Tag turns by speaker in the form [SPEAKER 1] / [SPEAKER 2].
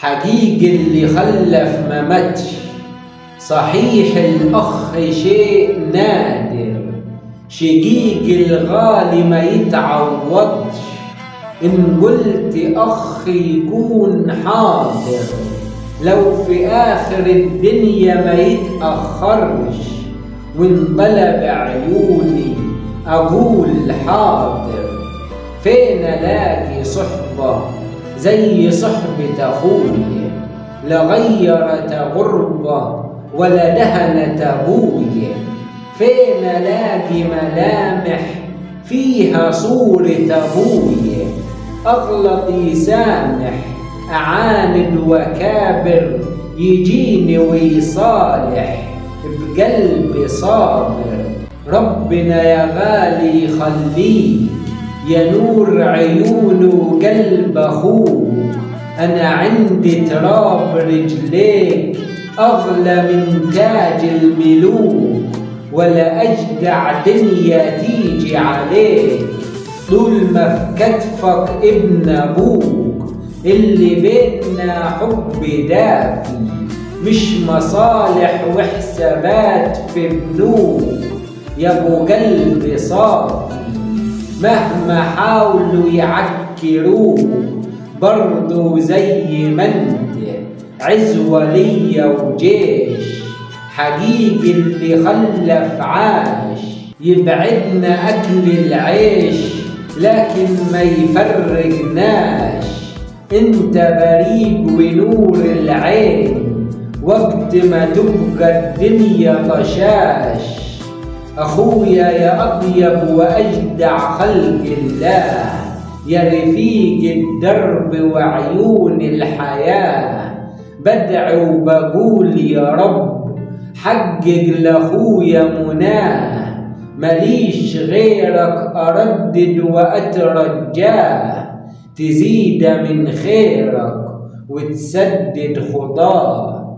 [SPEAKER 1] حقيقي اللي خلف ما ماتش، صحيح الأخ شيء نادر، شقيق الغالي ما يتعوضش. إن قلت أخ يكون حاضر، لو في آخر الدنيا ما يتأخرش. وإن طلب عيوني أقول حاضر. فين ألاقي صحبة زي صحبة أخويا، لا غيرت غربة ولا دهنت أبويا. فين ألاقي ملامح فيها صورة أبويا، أغلط يسامح أعاند وكابر، يجيني ويصالح بقلب صابر. ربنا يا غالي خليك يا نور عيونه وقلب أخوك، أنا عندي تراب رجليك أغلى من تاج الملوك، ولا أجدع دنيا تيجي عليك طول ما في كتفك ابن أبوك. اللي بيننا حب دافي مش مصالح وحسابات في بنوك، يا ابو قلب صافي مهما حاولوا يعكروك برضو زي ما انت عزوة ليا وجيش. حقيقي اللي خلف عاش يبعدنا أكل العيش، لكن ما يفرقناش. انت بريق ونور العين وقت ما تبقى الدنيا طشاش. أخويا يا أطيب وأجدع خلق الله، يا رفيق الدرب وعيون الحياة. بدعو وبقول يا رب حقق لأخويا مناه، مليش غيرك أردد وأترجاه. تزيد من خيرك وتسدد خطاه،